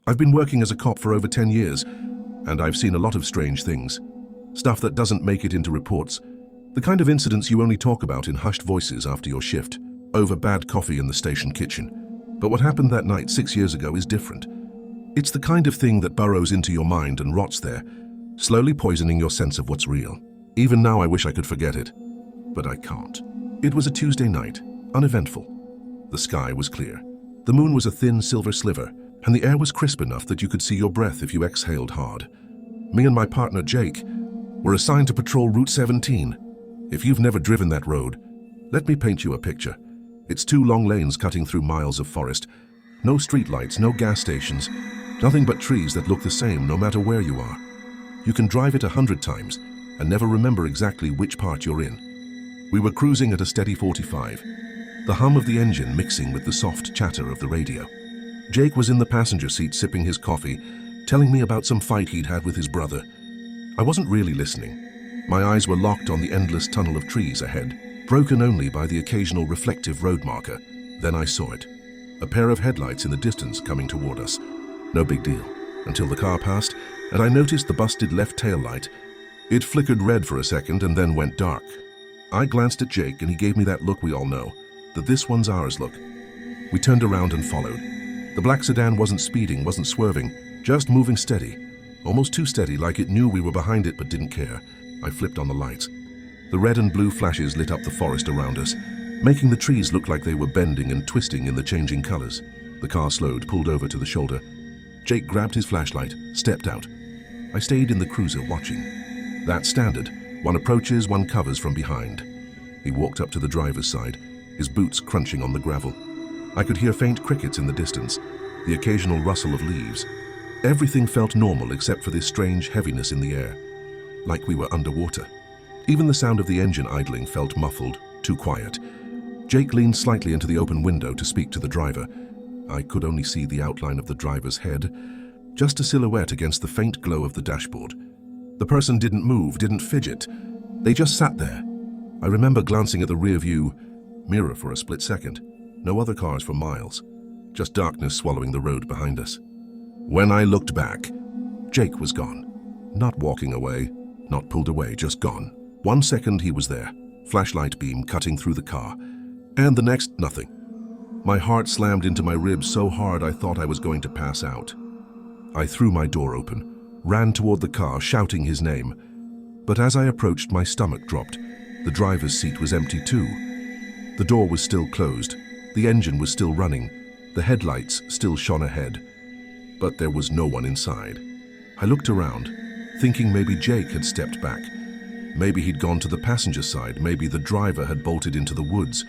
I've been working as a cop for over 10 years, and I've seen a lot of strange things. Stuff that doesn't make it into reports. The kind of incidents you only talk about in hushed voices after your shift, over bad coffee in the station kitchen. But what happened that night 6 years ago is different. It's the kind of thing that burrows into your mind and rots there, slowly poisoning your sense of what's real. Even now I wish I could forget it, but I can't. It was a Tuesday night, uneventful. The sky was clear. The moon was a thin silver sliver, and the air was crisp enough that you could see your breath if you exhaled hard. Me and my partner Jake were assigned to patrol Route 17. If you've never driven that road, let me paint you a picture. It's 2 long lanes cutting through miles of forest. No streetlights, no gas stations, nothing but trees that look the same no matter where you are. You can drive it 100 times and never remember exactly which part you're in. We were cruising at a steady 45, the hum of the engine mixing with the soft chatter of the radio. Jake was in the passenger seat sipping his coffee, telling me about some fight he'd had with his brother. I wasn't really listening. My eyes were locked on the endless tunnel of trees ahead, broken only by the occasional reflective road marker. Then I saw it. A pair of headlights in the distance coming toward us. No big deal, until the car passed, and I noticed the busted left tail light. It flickered red for a second and then went dark. I glanced at Jake and he gave me that look we all know, the "this one's ours" look. We turned around and followed. The black sedan wasn't speeding, wasn't swerving, just moving steady. Almost too steady, like it knew we were behind it but didn't care. I flipped on the lights. The red and blue flashes lit up the forest around us, making the trees look like they were bending and twisting in the changing colors. The car slowed, pulled over to the shoulder. Jake grabbed his flashlight, stepped out. I stayed in the cruiser watching. That's standard. One approaches, one covers from behind. He walked up to the driver's side, his boots crunching on the gravel. I could hear faint crickets in the distance, the occasional rustle of leaves. Everything felt normal except for this strange heaviness in the air, like we were underwater. Even the sound of the engine idling felt muffled, too quiet. Jake leaned slightly into the open window to speak to the driver. I could only see the outline of the driver's head, just a silhouette against the faint glow of the dashboard. The person didn't move, didn't fidget. They just sat there. I remember glancing at the rear-view mirror for a split second. No other cars for miles, just darkness swallowing the road behind us. When I looked back, Jake was gone. Not walking away, not pulled away, just gone. 1 second he was there, flashlight beam cutting through the car, and the next, nothing. My heart slammed into my ribs so hard I thought I was going to pass out. I threw my door open, ran toward the car, shouting his name. But as I approached, my stomach dropped. The driver's seat was empty too. The door was still closed. The engine was still running. The headlights still shone ahead. But there was no one inside. I looked around, thinking maybe Jake had stepped back. Maybe he'd gone to the passenger side. Maybe the driver had bolted into the woods.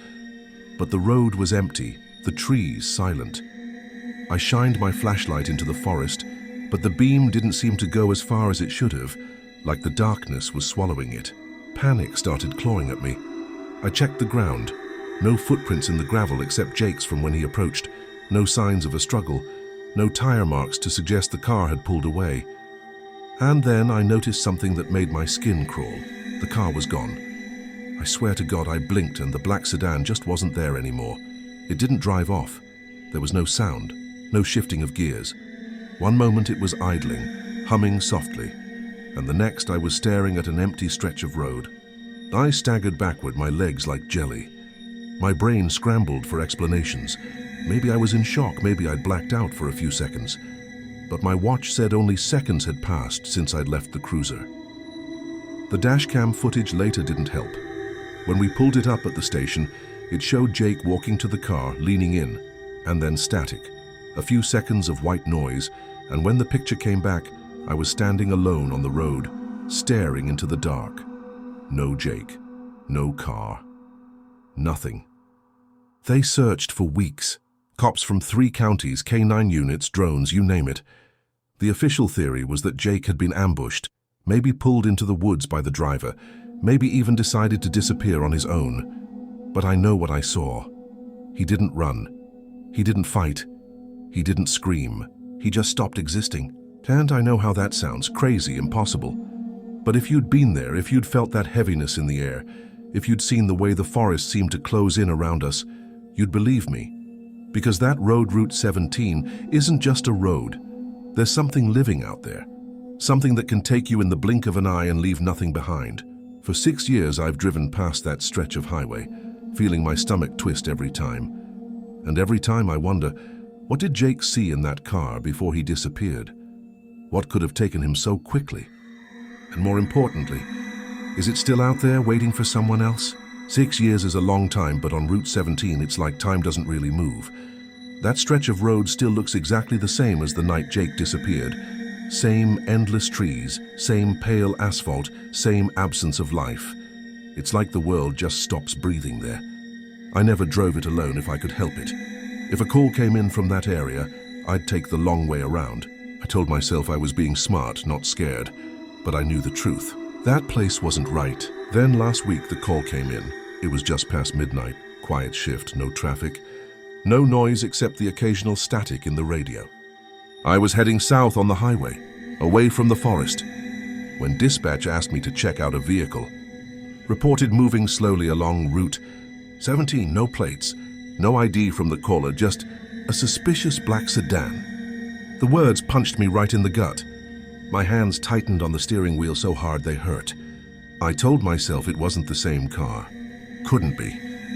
But the road was empty, the trees silent. I shined my flashlight into the forest, but the beam didn't seem to go as far as it should have, like the darkness was swallowing it. Panic started clawing at me. I checked the ground. No footprints in the gravel except Jake's from when he approached. No signs of a struggle. No tire marks to suggest the car had pulled away. And then I noticed something that made my skin crawl. The car was gone. I swear to God I blinked and the black sedan just wasn't there anymore. It didn't drive off. There was no sound, no shifting of gears. One moment it was idling, humming softly, and the next I was staring at an empty stretch of road. I staggered backward, my legs like jelly. My brain scrambled for explanations. Maybe I was in shock, maybe I'd blacked out for a few seconds. But my watch said only seconds had passed since I'd left the cruiser. The dashcam footage later didn't help. When we pulled it up at the station, it showed Jake walking to the car, leaning in, and then static. A few seconds of white noise, and when the picture came back, I was standing alone on the road, staring into the dark. No Jake, no car, nothing. They searched for weeks. Cops from 3 counties, K9 units, drones, you name it. The official theory was that Jake had been ambushed, maybe pulled into the woods by the driver, maybe even decided to disappear on his own. But I know what I saw. He didn't run. He didn't fight. He didn't scream. He just stopped existing. And I know how that sounds, crazy, impossible. But if you'd been there, if you'd felt that heaviness in the air, if you'd seen the way the forest seemed to close in around us, you'd believe me. Because that road, Route 17, isn't just a road. There's something living out there. Something that can take you in the blink of an eye and leave nothing behind. For 6 years I've driven past that stretch of highway, feeling my stomach twist every time. And every time I wonder, what did Jake see in that car before he disappeared? What could have taken him so quickly? And more importantly, is it still out there waiting for someone else? 6 years is a long time, but on Route 17 it's like time doesn't really move. That stretch of road still looks exactly the same as the night Jake disappeared. Same endless trees, same pale asphalt, same absence of life. It's like the world just stops breathing there. I never drove it alone if I could help it. If a call came in from that area, I'd take the long way around. I told myself I was being smart, not scared, but I knew the truth. That place wasn't right. Then last week the call came in. It was just past midnight, quiet shift, no traffic. No noise except the occasional static in the radio. I was heading south on the highway, away from the forest, when dispatch asked me to check out a vehicle. Reported moving slowly along Route 17, no plates, no ID from the caller, just a suspicious black sedan. The words punched me right in the gut. My hands tightened on the steering wheel so hard they hurt. I told myself it wasn't the same car. Couldn't be.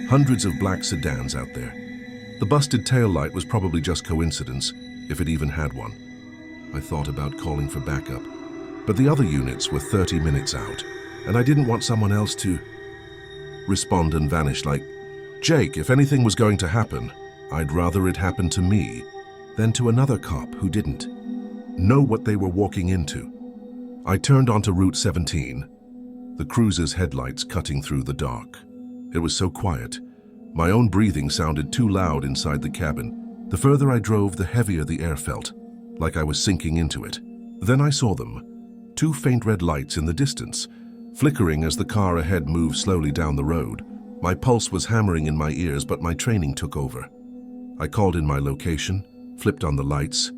Hundreds of black sedans out there. The busted taillight was probably just coincidence, if it even had one. I thought about calling for backup, but the other units were 30 minutes out, and I didn't want someone else to respond and vanish like, Jake, if anything was going to happen, I'd rather it happen to me than to another cop who didn't know what they were walking into. I turned onto Route 17, the cruiser's headlights cutting through the dark. It was so quiet. My own breathing sounded too loud inside the cabin. The further I drove, the heavier the air felt, like I was sinking into it. Then I saw them, 2 faint red lights in the distance, flickering as the car ahead moved slowly down the road. My pulse was hammering in my ears, but my training took over. I called in my location, flipped on the lights,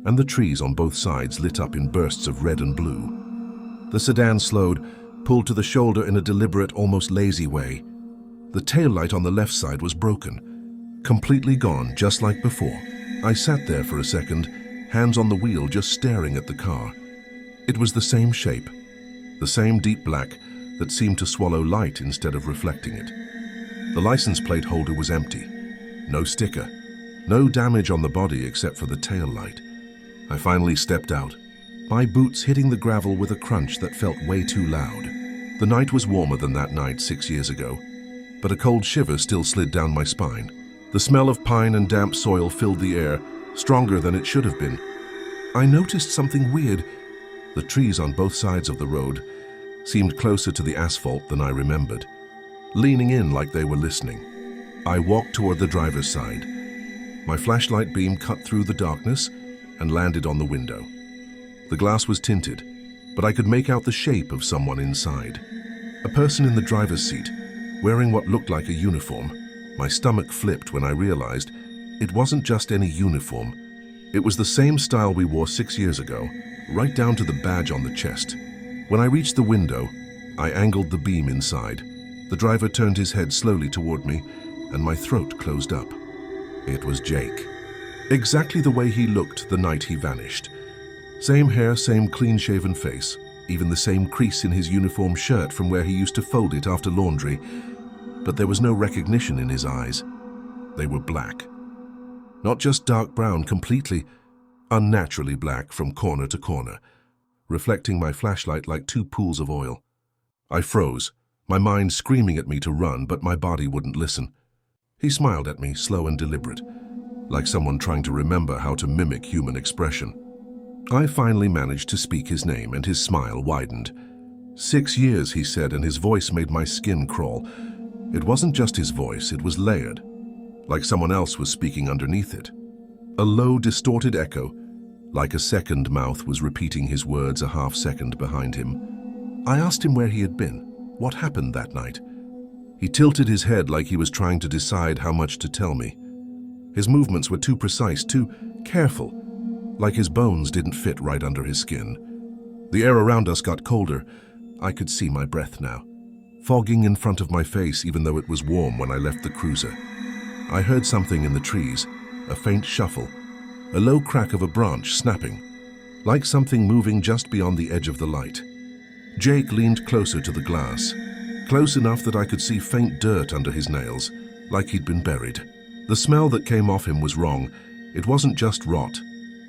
and the trees on both sides lit up in bursts of red and blue. The sedan slowed, pulled to the shoulder in a deliberate, almost lazy way. The taillight on the left side was broken, completely gone, just like before. I sat there for a second, hands on the wheel, just staring at the car. It was the same shape, the same deep black that seemed to swallow light instead of reflecting it. The license plate holder was empty. No sticker. No damage on the body except for the tail light. I finally stepped out, my boots hitting the gravel with a crunch that felt way too loud. The night was warmer than that night 6 years ago, but a cold shiver still slid down my spine. The smell of pine and damp soil filled the air, stronger than it should have been. I noticed something weird. The trees on both sides of the road seemed closer to the asphalt than I remembered, leaning in like they were listening. I walked toward the driver's side. My flashlight beam cut through the darkness and landed on the window. The glass was tinted, but I could make out the shape of someone inside. A person in the driver's seat, wearing what looked like a uniform. My stomach flipped when I realized it wasn't just any uniform. It was the same style we wore 6 years ago, right down to the badge on the chest. When I reached the window, I angled the beam inside. The driver turned his head slowly toward me, and my throat closed up. It was Jake. Exactly the way he looked the night he vanished. Same hair, same clean-shaven face, even the same crease in his uniform shirt from where he used to fold it after laundry. But there was no recognition in his eyes. They were black. Not just dark brown, completely, unnaturally black from corner to corner, reflecting my flashlight like 2 pools of oil. I froze, my mind screaming at me to run, but my body wouldn't listen. He smiled at me, slow and deliberate, like someone trying to remember how to mimic human expression. I finally managed to speak his name, and his smile widened. 6 years, he said, and his voice made my skin crawl. It wasn't just his voice, it was layered, like someone else was speaking underneath it. A low, distorted echo, like a second mouth was repeating his words a half-second behind him. I asked him where he had been, what happened that night. He tilted his head like he was trying to decide how much to tell me. His movements were too precise, too careful, like his bones didn't fit right under his skin. The air around us got colder. I could see my breath now, fogging in front of my face even though it was warm when I left the cruiser. I heard something in the trees, a faint shuffle, a low crack of a branch snapping. like something moving just beyond the edge of the light. Jake leaned closer to the glass, close enough that I could see faint dirt under his nails, like he'd been buried. The smell that came off him was wrong. It wasn't just rot.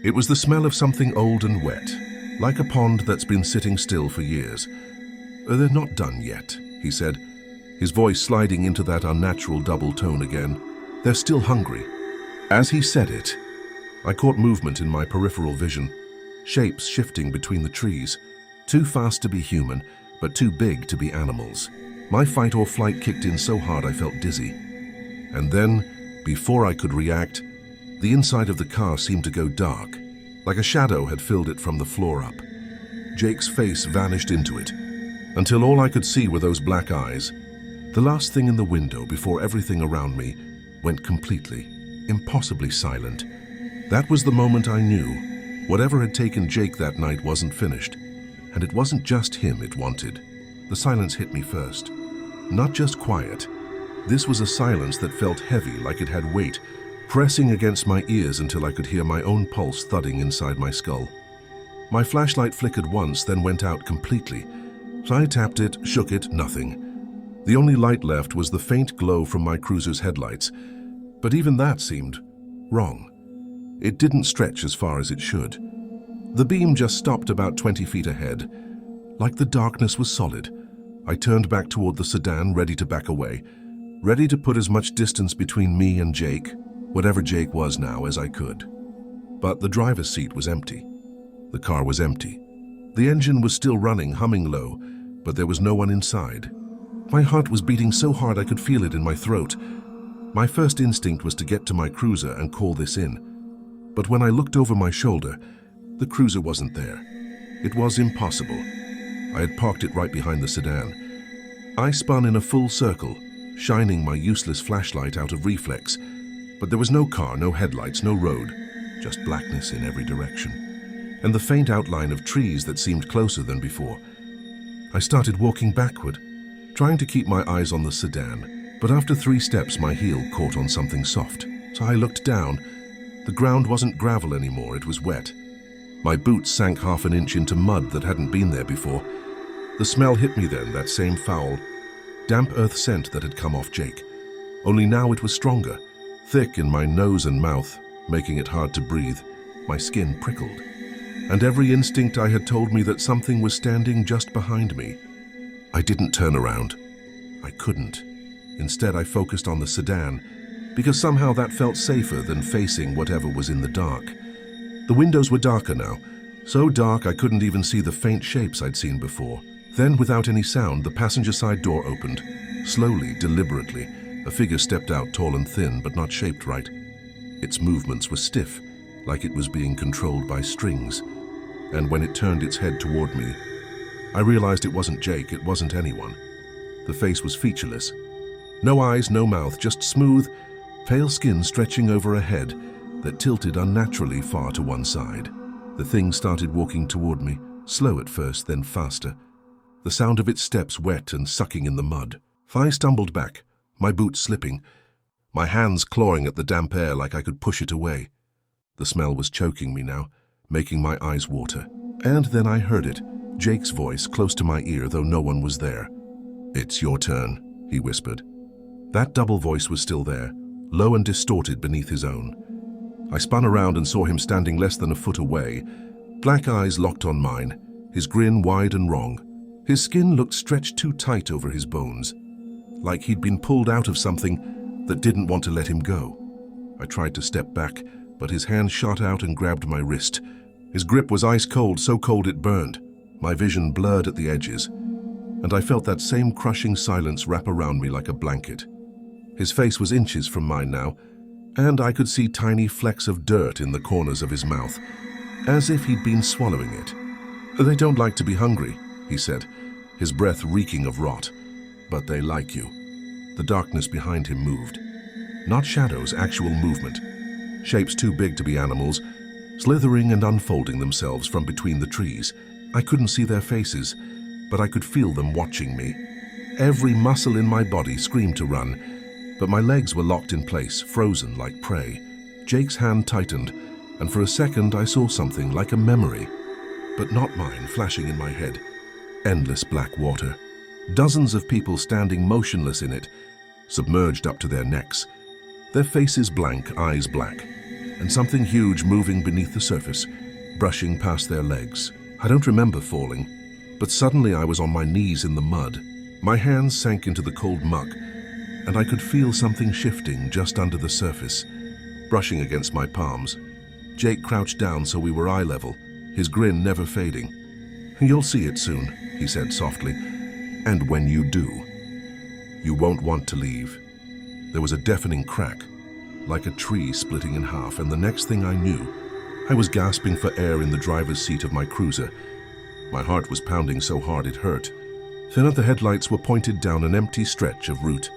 It was the smell of something old and wet, like a pond that's been sitting still for years. "They're not done yet," he said, his voice sliding into that unnatural double tone again. "They're still hungry." As he said it, I caught movement in my peripheral vision, shapes shifting between the trees, too fast to be human, but too big to be animals. My fight or flight kicked in so hard I felt dizzy. And then, before I could react, the inside of the car seemed to go dark, like a shadow had filled it from the floor up. Jake's face vanished into it, until all I could see were those black eyes, the last thing in the window before everything around me went completely, impossibly silent. That was the moment I knew whatever had taken Jake that night wasn't finished, and it wasn't just him it wanted. The silence hit me first. Not just quiet. This was a silence that felt heavy, like it had weight, pressing against my ears until I could hear my own pulse thudding inside my skull. My flashlight flickered once, then went out completely. So I tapped it, shook it, nothing. The only light left was the faint glow from my cruiser's headlights, but even that seemed wrong. It didn't stretch as far as it should. The beam just stopped about 20 feet ahead. Like the darkness was solid, I turned back toward the sedan, ready to back away, ready to put as much distance between me and Jake, whatever Jake was now, as I could. But the driver's seat was empty. The car was empty. The engine was still running, humming low, but there was no one inside. My heart was beating so hard I could feel it in my throat. My first instinct was to get to my cruiser and call this in. But when I looked over my shoulder, the cruiser wasn't there. It was impossible. I had parked it right behind the sedan. I spun in a full circle, shining my useless flashlight out of reflex. But there was no car, no headlights, no road, just blackness in every direction, and the faint outline of trees that seemed closer than before. I started walking backward, trying to keep my eyes on the sedan, but after 3 steps my heel caught on something soft, so I looked down. The ground wasn't gravel anymore, it was wet. My boots sank half an inch into mud that hadn't been there before. The smell hit me then, that same foul, damp earth scent that had come off Jake. Only now it was stronger, thick in my nose and mouth, making it hard to breathe. My skin prickled, and every instinct I had told me that something was standing just behind me. I didn't turn around. I couldn't. Instead, I focused on the sedan, because somehow that felt safer than facing whatever was in the dark. The windows were darker now, so dark I couldn't even see the faint shapes I'd seen before. Then, without any sound, the passenger side door opened. Slowly, deliberately, a figure stepped out, tall and thin, but not shaped right. Its movements were stiff, like it was being controlled by strings. And when it turned its head toward me, I realized it wasn't Jake, it wasn't anyone. The face was featureless. No eyes, no mouth, just smooth, pale skin stretching over a head that tilted unnaturally far to one side. The thing started walking toward me, slow at first, then faster. The sound of its steps wet and sucking in the mud. I stumbled back, my boots slipping, my hands clawing at the damp air like I could push it away. The smell was choking me now, making my eyes water. And then I heard it, Jake's voice close to my ear, though no one was there. "It's your turn," he whispered. That double voice was still there, low and distorted beneath his own. I spun around and saw him standing less than a foot away, black eyes locked on mine, his grin wide and wrong. His skin looked stretched too tight over his bones, like he'd been pulled out of something that didn't want to let him go. I tried to step back, but his hand shot out and grabbed my wrist. His grip was ice cold, so cold it burned. My vision blurred at the edges, and I felt that same crushing silence wrap around me like a blanket. His face was inches from mine now, and I could see tiny flecks of dirt in the corners of his mouth, as if he'd been swallowing it. "They don't like to be hungry," he said, his breath reeking of rot. "But they like you." The darkness behind him moved. Not shadows, actual movement. Shapes too big to be animals, slithering and unfolding themselves from between the trees. I couldn't see their faces, but I could feel them watching me. Every muscle in my body screamed to run, but my legs were locked in place, frozen like prey. Jake's hand tightened, and for a second I saw something like a memory. but not mine, flashing in my head. Endless black water. Dozens of people standing motionless in it, submerged up to their necks. Their faces blank, eyes black, and something huge moving beneath the surface, brushing past their legs. I don't remember falling, but suddenly I was on my knees in the mud. My hands sank into the cold muck, and I could feel something shifting just under the surface, brushing against my palms. Jake crouched down so we were eye level, his grin never fading. "You'll see it soon," he said softly, "and when you do, you won't want to leave." There was a deafening crack, like a tree splitting in half, and the next thing I knew, I was gasping for air in the driver's seat of my cruiser. My heart was pounding so hard it hurt. Then the headlights were pointed down an empty stretch of Route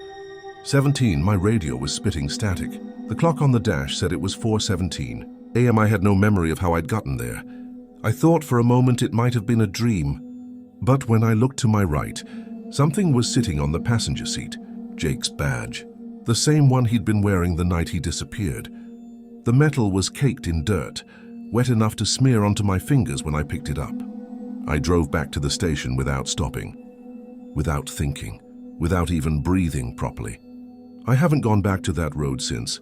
17. My radio was spitting static. The clock on the dash said it was 4:17 a.m. I had no memory of how I'd gotten there. I thought for a moment it might have been a dream. But when I looked to my right, something was sitting on the passenger seat. Jake's badge. The same one he'd been wearing the night he disappeared. The metal was caked in dirt, wet enough to smear onto my fingers when I picked it up. I drove back to the station without stopping, without thinking, without even breathing properly. I haven't gone back to that road since.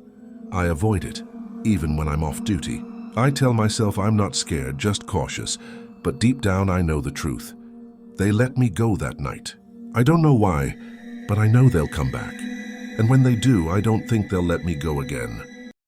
I avoid it, even when I'm off duty. I tell myself I'm not scared, just cautious, but deep down I know the truth. They let me go that night. I don't know why, but I know they'll come back. And when they do, I don't think they'll let me go again.